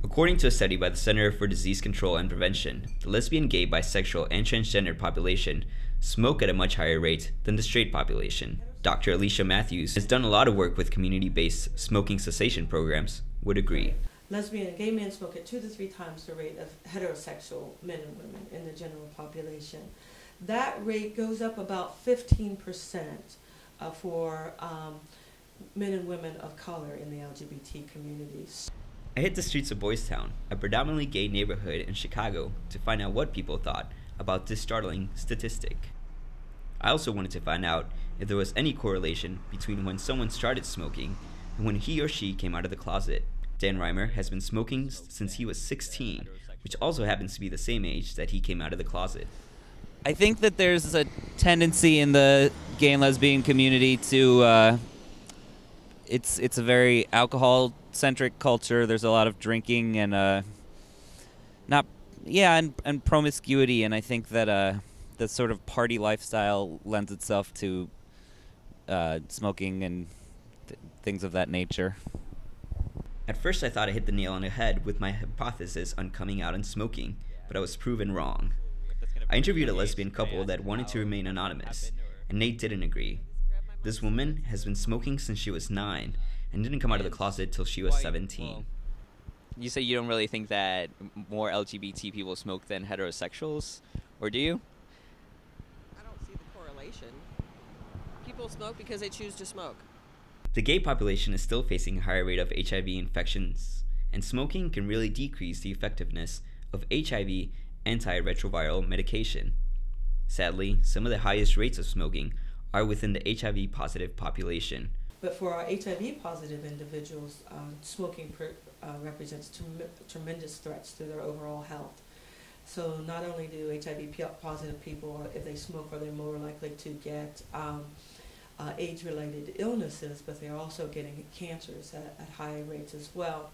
According to a study by the Center for Disease Control and Prevention, the lesbian, gay, bisexual, and transgender population smoke at a much higher rate than the straight population. Dr. Alicia Matthews has done a lot of work with community-based smoking cessation programs, would agree. Lesbian and gay men smoke at 2 to 3 times the rate of heterosexual men and women in the general population. That rate goes up about 15% for men and women of color in the LGBT communities. I hit the streets of Boystown, a predominantly gay neighborhood in Chicago, to find out what people thought about this startling statistic. I also wanted to find out if there was any correlation between when someone started smoking and when he or she came out of the closet. Dan Reimer has been smoking since he was 16, which also happens to be the same age that he came out of the closet. I think that there's a tendency in the gay and lesbian community to it's a very alcohol-centric culture. There's a lot of drinking and and promiscuity, and I think that the sort of party lifestyle lends itself to smoking and things of that nature. At first I thought I hit the nail on the head with my hypothesis on coming out and smoking, but I was proven wrong. I interviewed a lesbian couple that wanted to remain anonymous, and Nate didn't agree. This woman has been smoking since she was 9 and didn't come out of the closet till she was 17. You say you don't really think that more LGBT people smoke than heterosexuals, or do you? I don't see the correlation. People smoke because they choose to smoke. The gay population is still facing a higher rate of HIV infections, and smoking can really decrease the effectiveness of HIV antiretroviral medication. Sadly, some of the highest rates of smoking are within the HIV-positive population. But for our HIV-positive individuals, smoking represents tremendous threats to their overall health. So not only do HIV-positive people, if they smoke, are they more likely to get AIDS-related illnesses, but they're also getting cancers at high rates as well.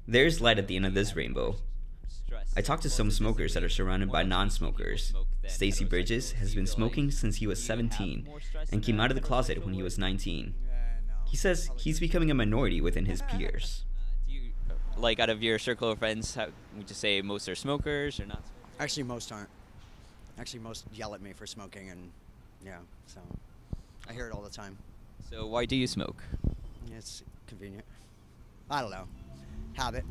There's light at the end of this rainbow. I talked to some smokers that are surrounded by non-smokers. Stacy Bridges has been smoking since he was 17 and came out of the closet when he was 19. He says he's becoming a minority within his peers. Like, out of your circle of friends, would you say most are smokers or not smokers? Actually, most aren't. Actually, most yell at me for smoking, and yeah, so I hear it all the time. So why do you smoke? It's convenient. I don't know. Habit.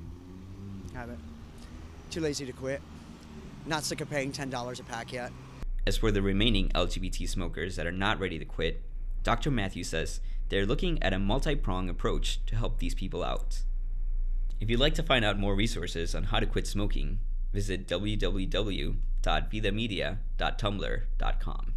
Too lazy to quit. Not sick of paying $10 a pack yet. As for the remaining LGBT smokers that are not ready to quit, Dr. Matthews says they're looking at a multi-pronged approach to help these people out. If you'd like to find out more resources on how to quit smoking, visit www.vidamedia.tumblr.com.